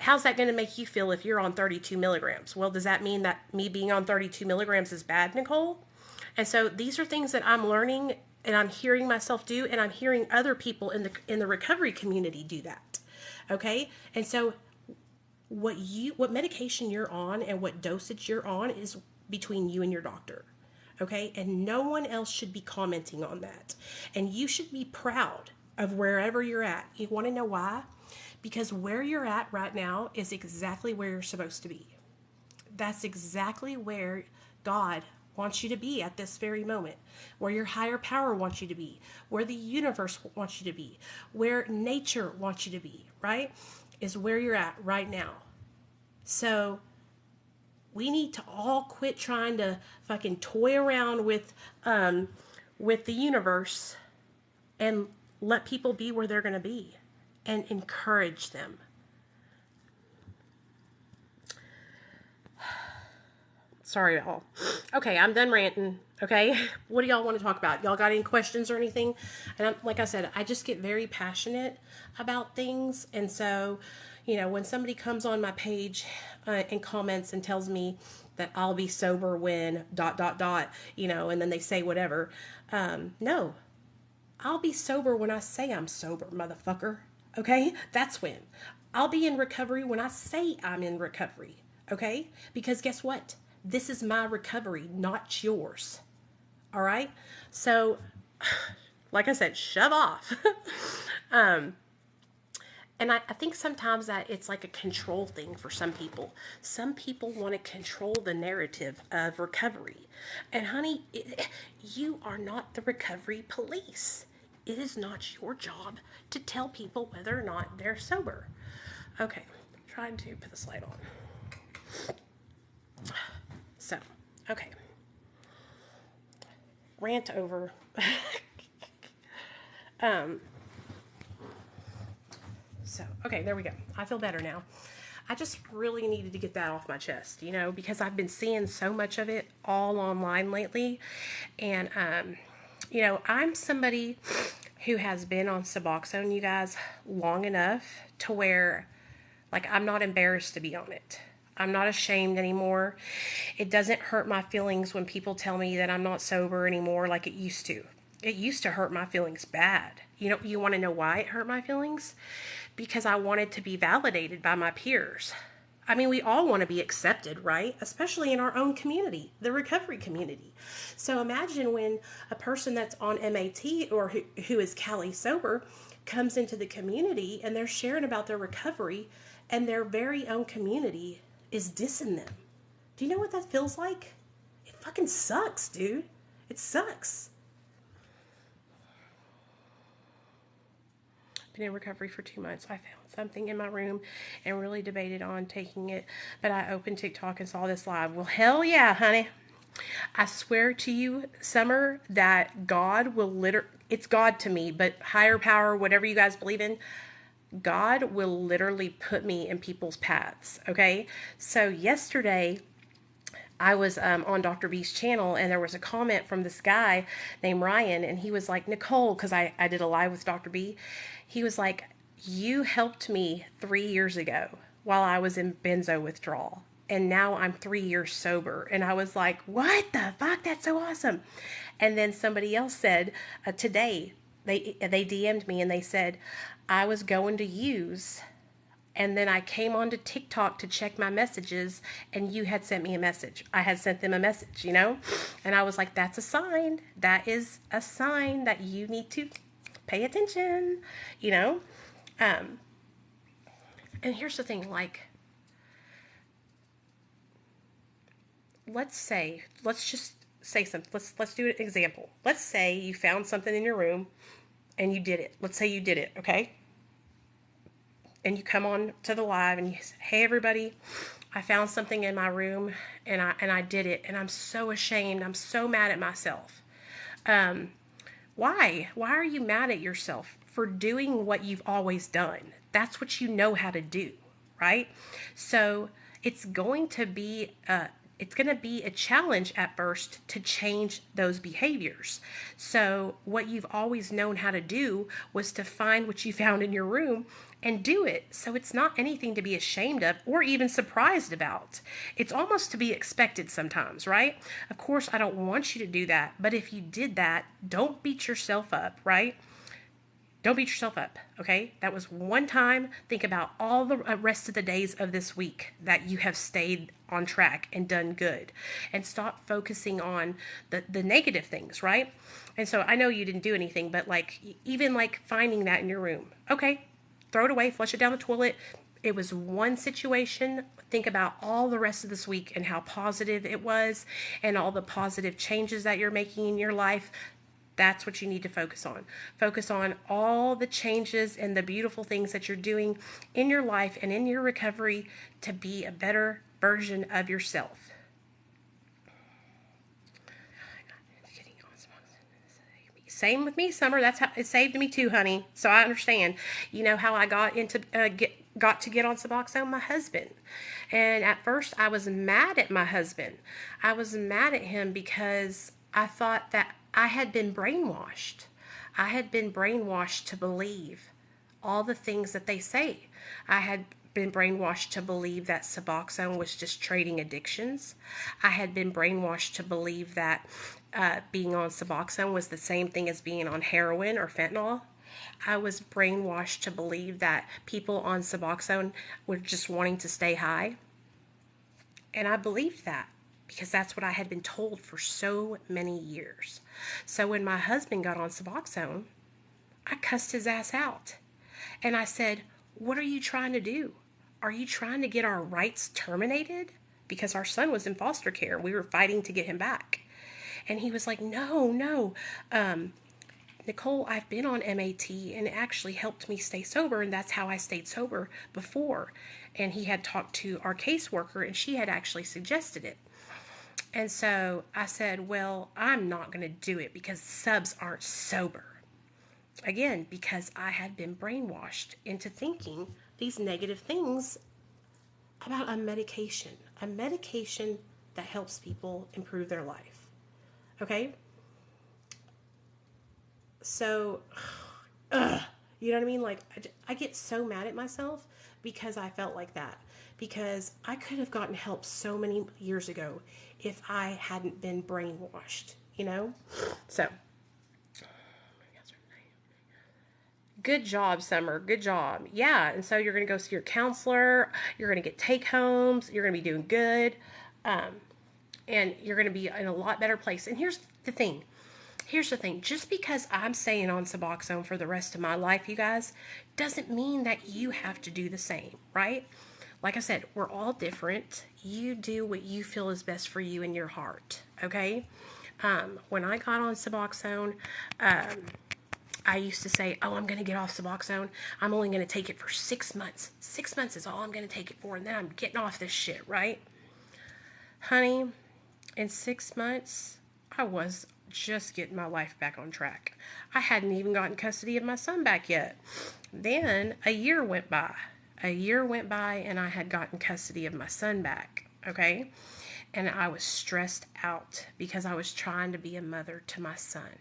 A: how's that going to make you feel if you're on 32 milligrams? Well, does that mean that me being on 32 milligrams is bad, Nicole? And so these are things that I'm learning and I'm hearing myself do, and I'm hearing other people in the recovery community do that. Okay? And so what medication you're on and what dosage you're on is between you and your doctor. Okay? And no one else should be commenting on that. And you should be proud of wherever you're at. You want to know why? Because where you're at right now is exactly where you're supposed to be. That's exactly where God wants you to be at this very moment, where your higher power wants you to be, where the universe wants you to be, where nature wants you to be, right? Is where you're at right now. So we need to all quit trying to fucking toy around with the universe and let people be where they're going to be and encourage them. Sorry, y'all. Okay, I'm done ranting. Okay, what do y'all want to talk about? Y'all got any questions or anything? And like I said, I just get very passionate about things. And so, when somebody comes on my page and comments and tells me that I'll be sober when ... and then they say whatever. No, I'll be sober when I say I'm sober, motherfucker. Okay, that's when. I'll be in recovery when I say I'm in recovery. Okay, because guess what? This is my recovery, not yours. All right? So, like I said, shove off. And I think sometimes that it's like a control thing for some people. Some people want to control the narrative of recovery. And honey, you are not the recovery police. It is not your job to tell people whether or not they're sober. Okay, trying to put this light on. So, okay. Rant over. Okay, there we go. I feel better now. I just really needed to get that off my chest, because I've been seeing so much of it all online lately. And, I'm somebody who has been on Suboxone, you guys, long enough to where, I'm not embarrassed to be on it. I'm not ashamed anymore. It doesn't hurt my feelings when people tell me that I'm not sober anymore like it used to. It used to hurt my feelings bad. You want to know why it hurt my feelings? Because I wanted to be validated by my peers. I mean, we all want to be accepted, right? Especially in our own community, the recovery community. So imagine when a person that's on MAT or who is Cali sober comes into the community and they're sharing about their recovery and their very own community is dissing them. Do you know what that feels like? It fucking sucks, dude. It sucks. Been in recovery for 2 months. I found something in my room and really debated on taking it, but I opened TikTok and saw this live. Well, hell yeah, honey. I swear to you, Summer, that God will it's God to me, but higher power, whatever you guys believe in, God will literally put me in people's paths, okay? So yesterday, I was on Dr. B's channel, and there was a comment from this guy named Ryan, and he was like, Nicole, because I did a live with Dr. B, he was like, you helped me 3 years ago while I was in benzo withdrawal, and now I'm 3 years sober. And I was like, what the fuck? That's so awesome. And then somebody else said, today, they DM'd me, and they said, I was going to use, and then I came onto TikTok to check my messages, and you had sent me a message. I had sent them a message, and I was like, that's a sign. That is a sign that you need to pay attention, and here's the thing, let's just say something. Let's do an example. Let's say you found something in your room and you did it. Let's say you did it, okay? And you come on to the live and you say, hey everybody, I found something in my room and I did it, and I'm so ashamed. I'm so mad at myself. Why? Why are you mad at yourself for doing what you've always done? That's what you know how to do, right? So it's going to be it's going to be a challenge at first to change those behaviors. So what you've always known how to do was to find what you found in your room and do it. So it's not anything to be ashamed of or even surprised about. It's almost to be expected sometimes, right? Of course, I don't want you to do that, but if you did that, don't beat yourself up, right? Don't beat yourself up, okay? That was one time. Think about all the rest of the days of this week that you have stayed on track and done good. And stop focusing on the negative things, right? And so I know you didn't do anything, but like even like finding that in your room. Okay, throw it away, flush it down the toilet. It was one situation. Think about all the rest of this week and how positive it was and all the positive changes that you're making in your life. That's what you need to focus on. Focus on all the changes and the beautiful things that you're doing in your life and in your recovery to be a better version of yourself. Same with me, Summer. That's how it saved me too, honey. So I understand. You know how I got into got to get on Suboxone? My husband. And at first I was mad at my husband. I was mad at him because I thought that I had been brainwashed. I had been brainwashed to believe all the things that they say. I had been brainwashed to believe that Suboxone was just trading addictions. I had been brainwashed to believe that being on Suboxone was the same thing as being on heroin or fentanyl. I was brainwashed to believe that people on Suboxone were just wanting to stay high. And I believed that because that's what I had been told for so many years. So when my husband got on Suboxone, I cussed his ass out. And I said, "What are you trying to do? Are you trying to get our rights terminated?" Because our son was in foster care. We were fighting to get him back. And he was like, no. Nicole, I've been on MAT and it actually helped me stay sober. And that's how I stayed sober before. And he had talked to our caseworker and she had actually suggested it. And so I said, well, I'm not going to do it because subs aren't sober. Again, because I had been brainwashed into thinking these negative things about a medication that helps people improve their life. Okay? So, you know what I mean? Like, I get so mad at myself because I felt like that. Because I could have gotten help so many years ago if I hadn't been brainwashed, you know? So, good job, Summer. Good job. Yeah, and so you're going to go see your counselor. You're going to get take-homes. You're going to be doing good. And you're going to be in a lot better place. And here's the thing. Just because I'm staying on Suboxone for the rest of my life, you guys, doesn't mean that you have to do the same, right? Like I said, we're all different. You do what you feel is best for you in your heart, okay? When I got on Suboxone, I used to say, oh, I'm going to get off Suboxone. I'm only going to take it for 6 months. 6 months is all I'm going to take it for, and then I'm getting off this shit, right? Honey, in 6 months, I was just getting my life back on track. I hadn't even gotten custody of my son back yet. Then a year went by. And I had gotten custody of my son back, okay? And I was stressed out because I was trying to be a mother to my son.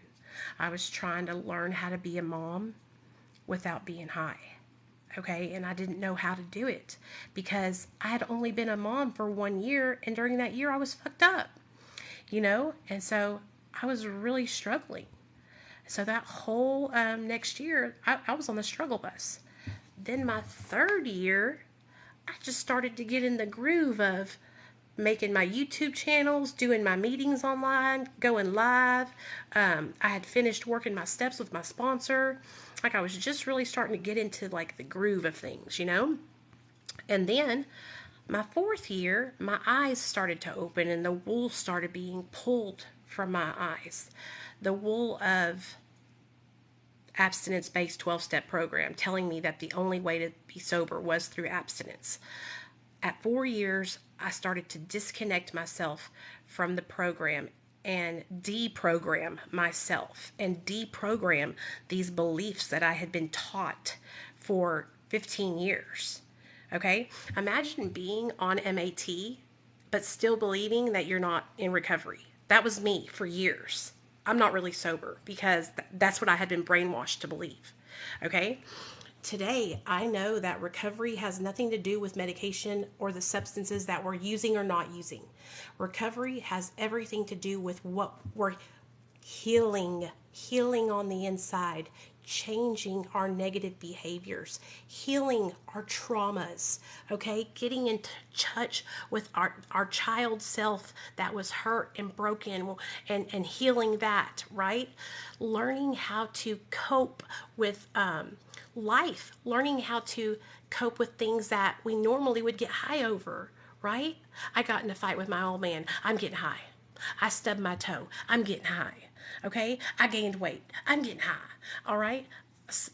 A: I was trying to learn how to be a mom without being high, okay? And I didn't know how to do it because I had only been a mom for 1 year, and during that year I was fucked up, you know? And so I was really struggling. So that whole next year, I was on the struggle bus. Then my 3rd year, I just started to get in the groove of making my YouTube channels, doing my meetings online, going live. I had finished working my steps with my sponsor. Like, I was just really starting to get into like the groove of things, you know? And then my 4th year, my eyes started to open and the wool started being pulled from my eyes. The wool of abstinence-based 12-step program telling me that the only way to be sober was through abstinence. At 4 years, I started to disconnect myself from the program and deprogram myself and deprogram these beliefs that I had been taught for 15 years. Okay? Imagine being on MAT but still believing that you're not in recovery. That was me for years. I'm not really sober because that's what I had been brainwashed to believe. Okay? Today, I know that recovery has nothing to do with medication or the substances that we're using or not using. Recovery has everything to do with what we're healing on the inside, changing our negative behaviors, healing our traumas, okay? Getting in touch with our child self that was hurt and broken, and healing that, right? Learning how to cope with life, learning how to cope with things that we normally would get high over, right? I got in a fight with my old man. I'm getting high. I stubbed my toe. I'm getting high. Okay? I gained weight. I'm getting high. All right?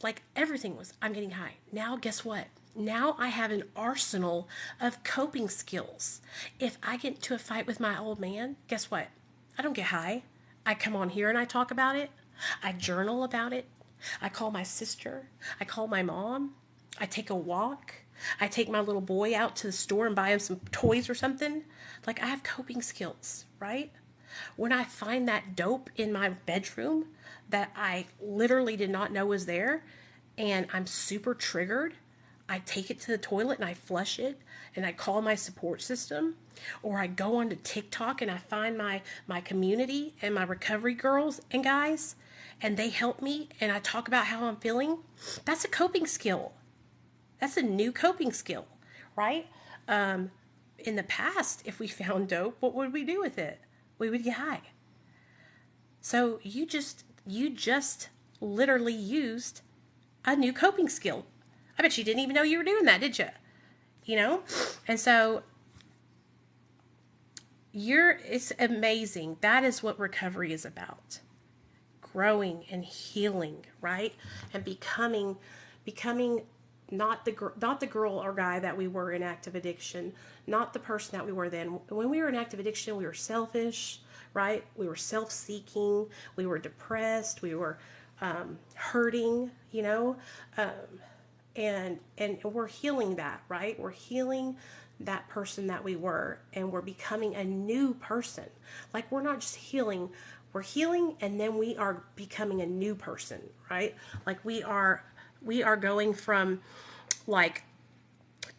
A: Like everything was, I'm getting high. Now, guess what? Now I have an arsenal of coping skills. If I get into a fight with my old man, guess what? I don't get high. I come on here and I talk about it. I journal about it. I call my sister. I call my mom. I take a walk. I take my little boy out to the store and buy him some toys or something. Like, I have coping skills, right? When I find that dope in my bedroom that I literally did not know was there, and I'm super triggered, I take it to the toilet and I flush it, and I call my support system, or I go onto TikTok and I find my community and my recovery girls and guys, and they help me, and I talk about how I'm feeling. That's a coping skill. That's a new coping skill, right? In the past, if we found dope, what would we do with it? We would get high. So you just literally used a new coping skill. I bet you didn't even know you were doing that, did you? You know? And so it's amazing. That is what recovery is about. Growing and healing, right? And becoming not the girl or guy that we were in active addiction, not the person that we were then. When we were in active addiction, we were selfish, right? We were self-seeking, we were depressed, we were hurting, you know, and we're healing that, right? We're healing that person that we were, and we're becoming a new person. Like, we're not just healing, we're healing, and then we are becoming a new person, right? Like, we are going from like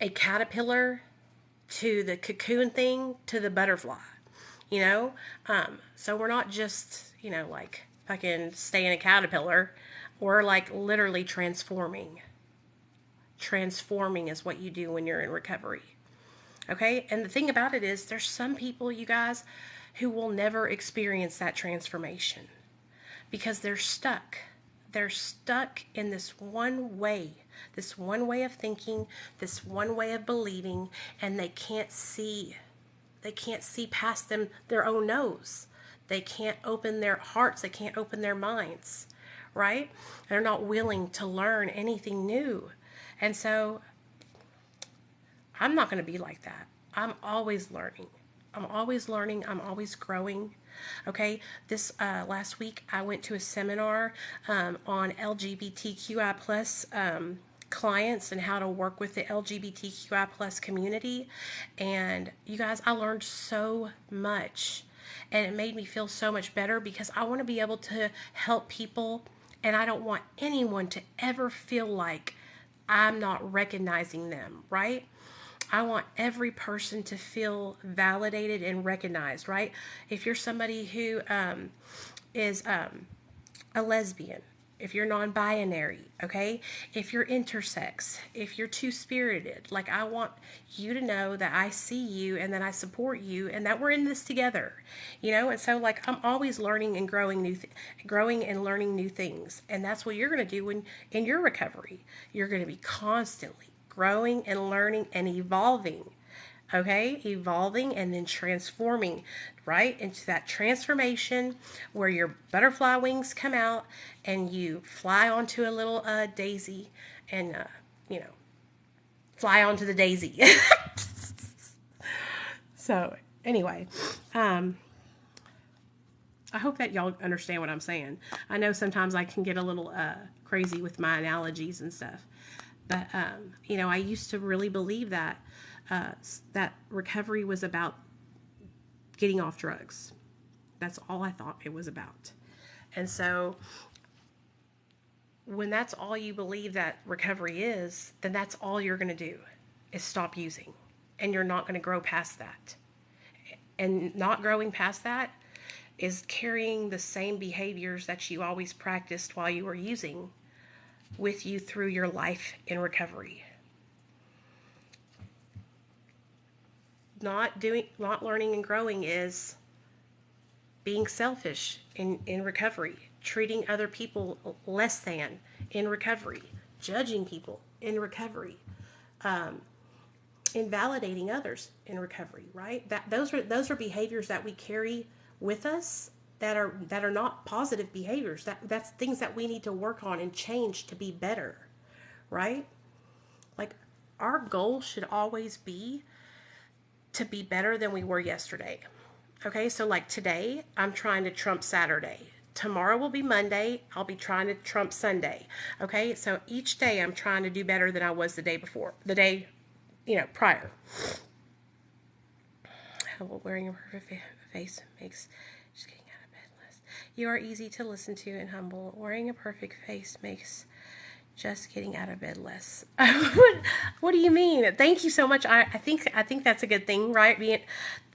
A: a caterpillar to the cocoon thing to the butterfly, you know? So we're not just, you know, like fucking staying a caterpillar. We're like literally transforming. Transforming is what you do when you're in recovery. Okay? And the thing about it is, there's some people, you guys, who will never experience that transformation because they're stuck. They're stuck in this one way of thinking, this one way of believing, and they can't see past their own nose. They can't open their hearts, they can't open their minds, right? They're not willing to learn anything new. And so I'm not going to be like that. I'm always learning. I'm always growing. Okay, this last week I went to a seminar on LGBTQI plus clients and how to work with the LGBTQI plus community. And you guys, I learned so much, and it made me feel so much better because I want to be able to help people, and I don't want anyone to ever feel like I'm not recognizing them, right? I want every person to feel validated and recognized, right? If you're somebody who is a lesbian, if you're non-binary, okay? If you're intersex, if you're two-spirited, like, I want you to know that I see you and that I support you and that we're in this together, you know? And so, like, I'm always learning and growing growing and learning new things. And that's what you're going to do when in your recovery. You're going to be constantly growing and learning and evolving, okay? Evolving and then transforming, right? Into that transformation where your butterfly wings come out and you fly onto a little daisy and, you know, fly onto the daisy. So, anyway, I hope that y'all understand what I'm saying. I know sometimes I can get a little crazy with my analogies and stuff. But, you know, I used to really believe that that recovery was about getting off drugs. That's all I thought it was about. And so when that's all you believe that recovery is, then that's all you're going to do is stop using. And you're not going to grow past that. And not growing past that is carrying the same behaviors that you always practiced while you were using with you through your life in recovery. Not learning and growing is being selfish in recovery, treating other people less than in recovery, judging people in recovery, invalidating others in recovery, right? Those are behaviors that we carry with us that are not positive behaviors. That's things that we need to work on and change to be better, right? Like, our goal should always be to be better than we were yesterday. Okay, so like today, I'm trying to trump Saturday. Tomorrow will be Monday. I'll be trying to trump Sunday. Okay, so each day I'm trying to do better than I was the day before, the day, prior. Wearing a perfect face makes just getting out of bed less. You are easy to listen to and humble. Wearing a perfect face makes just getting out of bed less. What do you mean? Thank you so much. I think that's a good thing, right? Being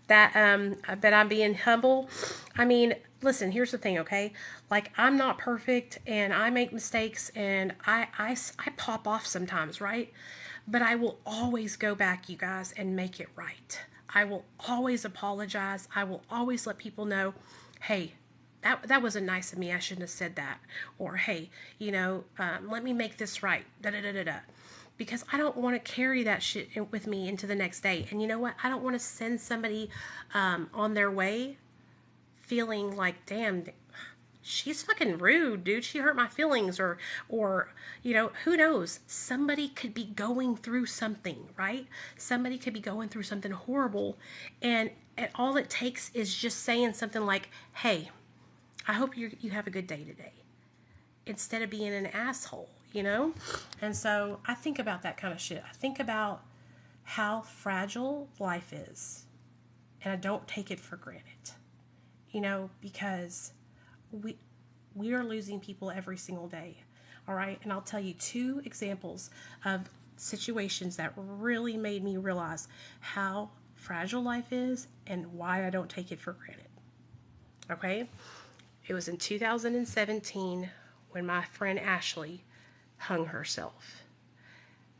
A: that I'm being humble. I mean, listen, here's the thing, okay? Like, I'm not perfect and I make mistakes and I pop off sometimes, right? But I will always go back, you guys, and make it right. I will always apologize. I will always let people know, hey, that wasn't nice of me. I shouldn't have said that. Or, hey, let me make this right. Da-da-da-da-da. Because I don't want to carry that shit with me into the next day. And you know what? I don't want to send somebody on their way feeling like, damn, she's fucking rude, dude. She hurt my feelings. Or who knows? Somebody could be going through something, right? Somebody could be going through something horrible. And all it takes is just saying something like, hey, I hope you have a good day today. Instead of being an asshole. And so I think about that kind of shit. I think about how fragile life is, and I don't take it for granted, because we are losing people every single day. All right. And I'll tell you 2 examples of situations that really made me realize how fragile life is and why I don't take it for granted. Okay. It was in 2017 when my friend Ashley hung herself.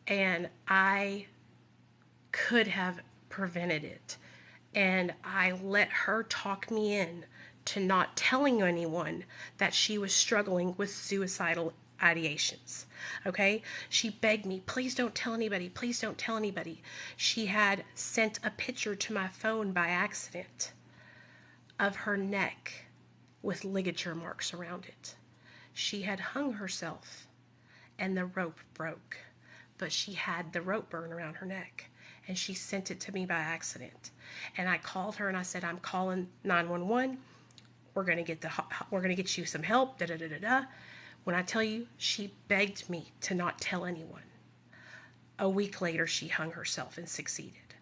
A: And I could have prevented it. And I let her talk me in to not telling anyone that she was struggling with suicidal ideations. Okay? She begged me, please don't tell anybody. Please don't tell anybody. She had sent a picture to my phone by accident of her neck with ligature marks around it. She had hung herself and the rope broke, but she had the rope burn around her neck, and she sent it to me by accident. And I called her and I said, I'm calling 911. We're going to get you some help. Da da da da da. When I tell you, she begged me to not tell anyone. A week later, she hung herself and succeeded.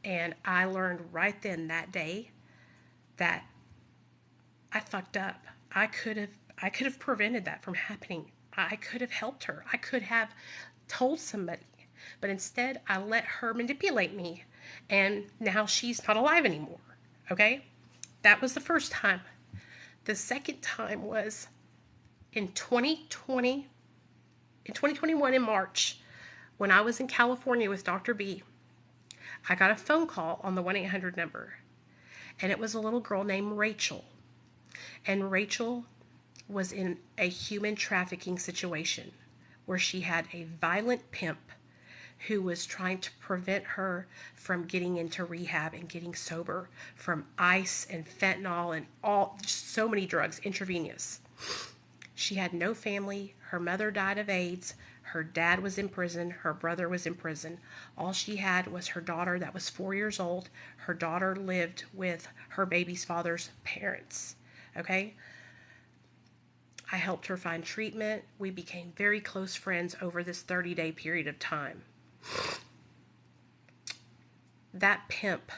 A: And I learned right then that day that I fucked up. I could have prevented that from happening. I could have helped her. I could have told somebody. But instead, I let her manipulate me. And now she's not alive anymore. Okay? That was the first time. The second time was in 2021 in March, when I was in California with Dr. B. I got a phone call on the 1-800 number. And it was a little girl named Rachel. And Rachel was in a human trafficking situation where she had a violent pimp who was trying to prevent her from getting into rehab and getting sober from ice and fentanyl and so many drugs, intravenous. She had no family. Her mother died of AIDS. Her dad was in prison. Her brother was in prison. All she had was her daughter that was 4 years old. Her daughter lived with her baby's father's parents. Okay? I helped her find treatment. We became very close friends over this 30-day period of time. That pimp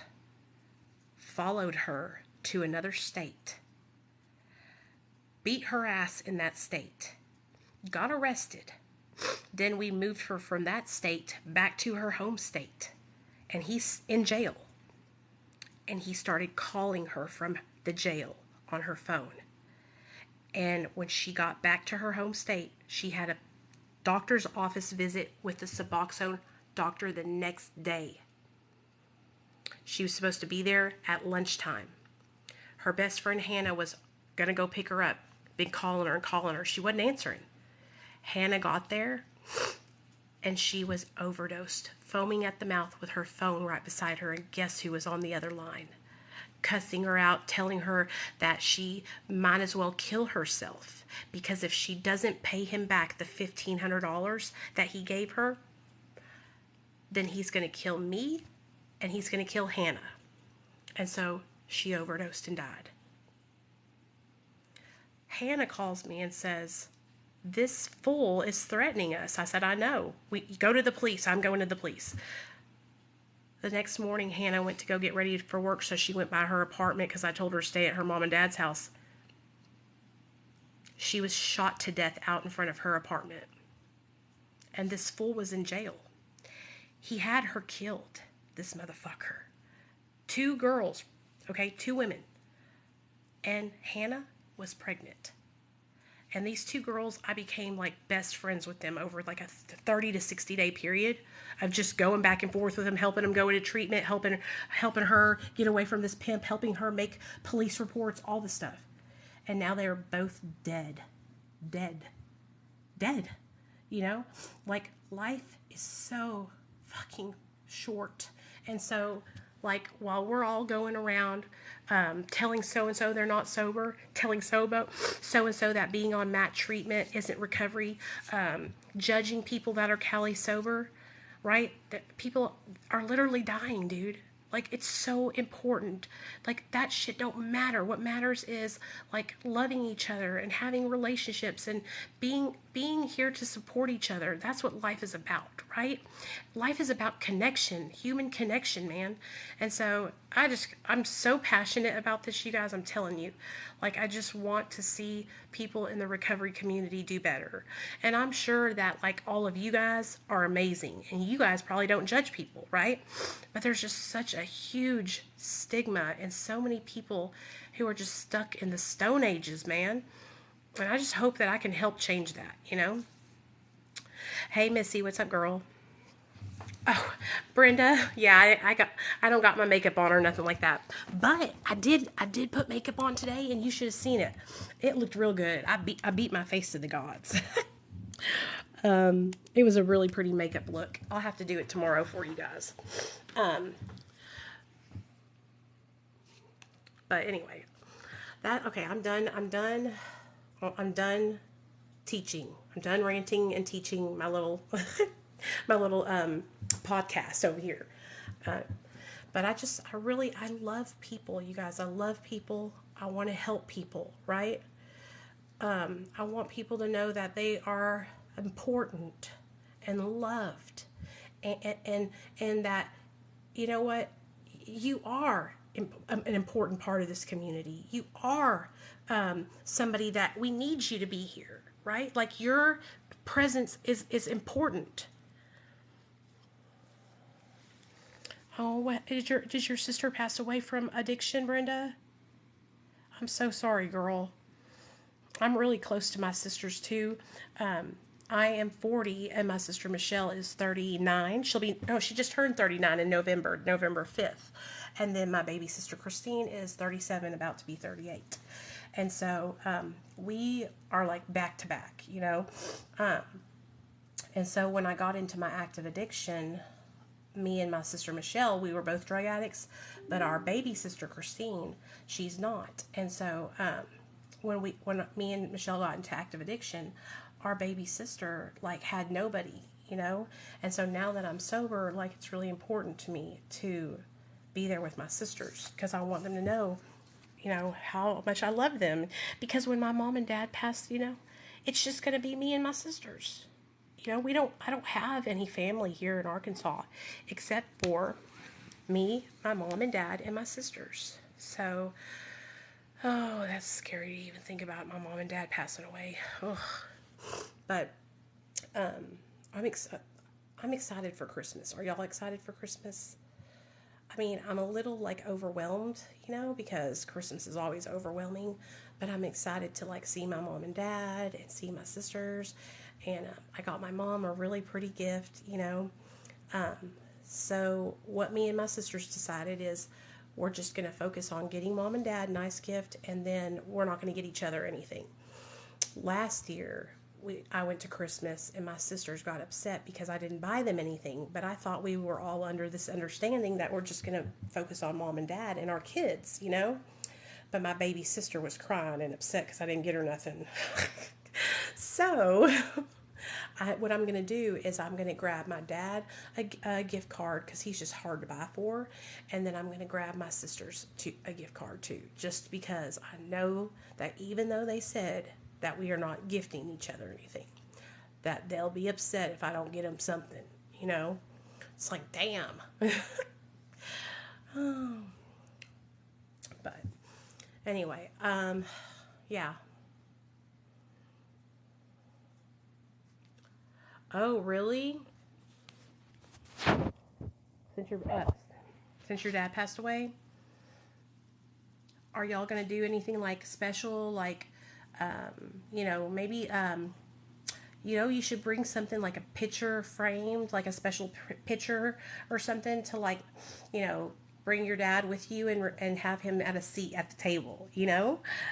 A: followed her to another state, beat her ass in that state, got arrested. Then we moved her from that state back to her home state. And he's in jail. And he started calling her from the jail on her phone. And when she got back to her home state, she had a doctor's office visit with the Suboxone doctor the next day. She was supposed to be there at lunchtime. Her best friend Hannah was going to go pick her up. Been calling her and calling her. She wasn't answering. Hannah got there and she was overdosed, foaming at the mouth with her phone right beside her. And guess who was on the other line? Cussing her out, telling her that she might as well kill herself because if she doesn't pay him back the $1,500 that he gave her, then he's going to kill me and he's going to kill Hannah. And so she overdosed and died. Hannah calls me and says, this fool is threatening us. I said, I know. We go to the police. I'm going to the police. The next morning, Hannah went to go get ready for work, so she went by her apartment because I told her to stay at her mom and dad's house. She was shot to death out in front of her apartment. And this fool was in jail. He had her killed, this motherfucker. 2 girls, okay, 2 women. And Hannah was pregnant. And these 2 girls, I became like best friends with them over like a 30 to 60 day period of just going back and forth with them, helping them go into treatment, helping her get away from this pimp, helping her make police reports, all this stuff. And now they are both dead. You know, like life is so fucking short. And so like while we're all going around telling so-and-so they're not sober, telling so-and-so that being on MAT treatment isn't recovery, judging people that are Cali sober, right? That people are literally dying, dude. Like, it's so important. Like, that shit don't matter. What matters is, like, loving each other and having relationships and being here to support each other. That's what life is about, right? Life is about connection, human connection, man. And so, I'm so passionate about this, you guys, I'm telling you. Like, I just want to see people in the recovery community do better. And I'm sure that, like, all of you guys are amazing. And you guys probably don't judge people, right? But there's just such a huge stigma and so many people who are just stuck in the Stone Ages, man. And I just hope that I can help change that, you know? Hey, Missy, what's up, girl? Oh, Brenda, yeah, I don't got my makeup on or nothing like that. But I did put makeup on today, and you should have seen it. It looked real good. I beat my face to the gods. It was a really pretty makeup look. I'll have to do it tomorrow for you guys. But anyway, I'm done teaching. I'm done ranting and teaching my little podcast over here. But I love people, you guys. I love people. I want to help people, right? I want people to know that they are important and loved, and that, you know what, you are an important part of this community. You are somebody that we need you to be here, right? Like, your presence is important. Oh, what, did your sister pass away from addiction, Brenda? I'm so sorry, girl. I'm really close to my sisters too. I am 40 and my sister Michelle is 39. She just turned 39 in November 5th. And then my baby sister Christine is 37, about to be 38. And so we are like back to back, you know. And so when I got into my active addiction, me and my sister Michelle, we were both drug addicts, but our baby sister Christine, she's not. And so when me and Michelle got into active addiction, our baby sister like had nobody, you know. And so now that I'm sober, like, it's really important to me to be there with my sisters, because I want them to know, you know, how much I love them. Because when my mom and dad passed, you know, it's just going to be me and my sisters. You know, I don't have any family here in Arkansas except for me, my mom and dad, and my sisters. So, oh, that's scary to even think about my mom and dad passing away. Ugh. But I'm I'm excited for Christmas. Are y'all excited for Christmas? I mean, I'm a little like overwhelmed, because Christmas is always overwhelming, but I'm excited to like see my mom and dad and see my sisters. And I got my mom a really pretty gift. So, what me and my sisters decided is we're just going to focus on getting mom and dad a nice gift, and then we're not going to get each other anything. Last year, I went to Christmas and my sisters got upset because I didn't buy them anything, but I thought we were all under this understanding that we're just going to focus on mom and dad and our kids. But my baby sister was crying and upset because I didn't get her nothing. So, what I'm going to do is I'm going to grab my dad a gift card because he's just hard to buy for. And then I'm going to grab my sisters a gift card too, just because I know that even though they said that we are not gifting each other anything, that they'll be upset if I don't get them something. It's like, damn. But anyway, yeah. Oh, really? Since your dad passed away, are y'all gonna do anything like special, like, maybe, you should bring something like a picture framed, like a special picture or something to like, bring your dad with you and have him at a seat at the table.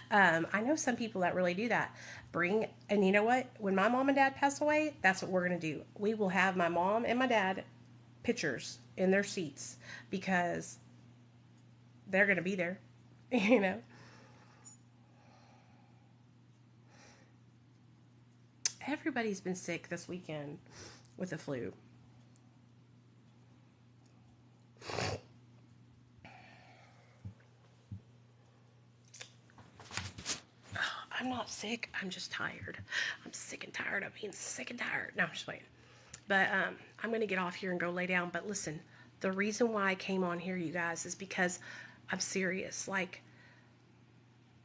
A: I know some people that really do that. And you know what? When my mom and dad pass away, that's what we're going to do. We will have my mom and my dad pictures in their seats because they're going to be there, you know. Everybody's been sick this weekend with the flu. I'm not sick. I'm just tired. I'm sick and tired of being sick and tired. No, I'm just playing. But I'm going to get off here and go lay down. But listen, the reason why I came on here, you guys, is because I'm serious. Like,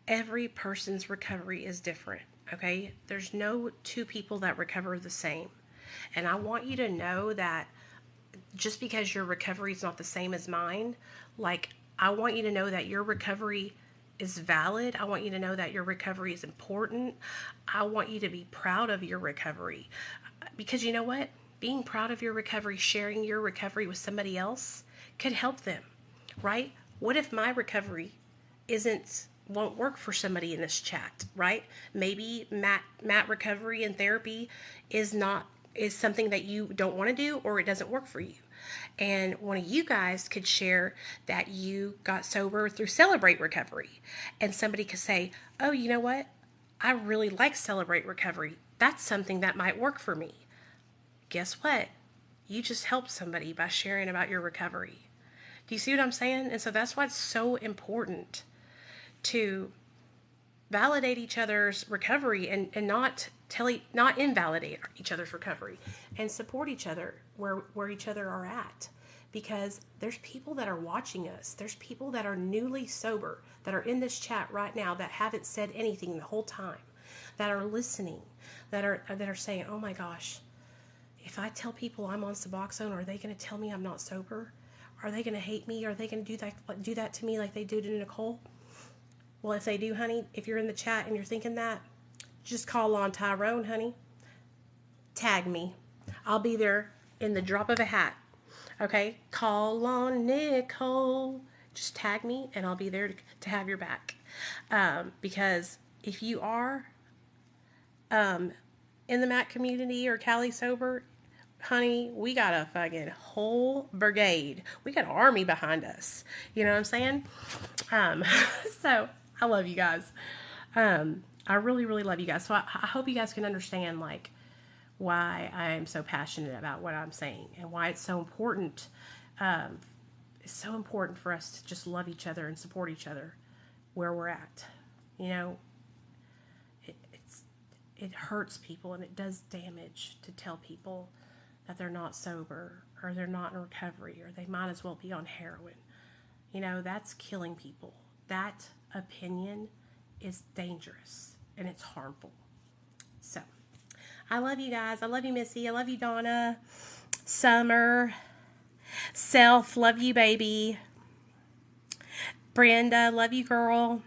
A: every person's recovery is different, okay? There's no two people that recover the same. And I want you to know that just because your recovery is not the same as mine, like, I want you to know that your recovery is valid. I want you to know that your recovery is important. I want you to be proud of your recovery. Because you know what? Being proud of your recovery, sharing your recovery with somebody else could help them, right? What if my recovery won't work for somebody in this chat, right? Maybe Matt recovery and therapy is something that you don't want to do, or it doesn't work for you. And one of you guys could share that you got sober through Celebrate Recovery. And somebody could say, oh, you know what? I really like Celebrate Recovery. That's something that might work for me. Guess what? You just helped somebody by sharing about your recovery. Do you see what I'm saying? And so that's why it's so important to validate each other's recovery and not invalidate each other's recovery, and support each other where each other are at, because there's people that are watching us. There's people that are newly sober that are in this chat right now that haven't said anything the whole time, that are listening, that are saying, oh my gosh, if I tell people I'm on Suboxone, are they going to tell me I'm not sober? Are they going to hate me? Are they going to do that to me like they do to Nicole? Well, if they do, honey, if you're in the chat and you're thinking that, just call on Tyrone, honey. Tag me. I'll be there in the drop of a hat. Okay? Call on Nicole. Just tag me and I'll be there to have your back. Because if you are in the Matt community or Cali Sober, honey, we got a fucking whole brigade. We got an army behind us. You know what I'm saying? So I love you guys. I really, really love you guys. So I hope you guys can understand, like, why I am so passionate about what I'm saying and why it's so important. It's so important for us to just love each other and support each other where we're at. You know, it hurts people and it does damage to tell people that they're not sober or they're not in recovery or they might as well be on heroin. You know, that's killing people. that opinion is dangerous and it's harmful. So, I love you guys. I love you, Missy. I love you, Donna. Summer. Self, love you, baby. Brenda, love you, girl.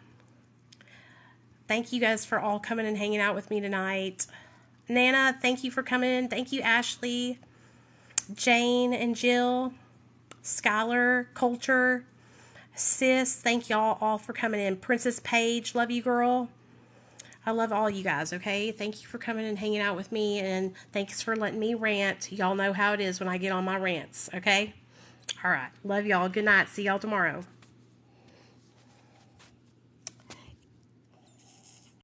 A: Thank you guys for all coming and hanging out with me tonight. Nana, thank you for coming. Thank you, Ashley. Jane and Jill. Skylar, Culture. Sis, thank y'all all for coming in. Princess Paige, love you, girl. I love all you guys, okay? Thank you for coming and hanging out with me, and thanks for letting me rant. Y'all know how it is when I get on my rants, okay? All right. Love y'all. Good night. See y'all tomorrow.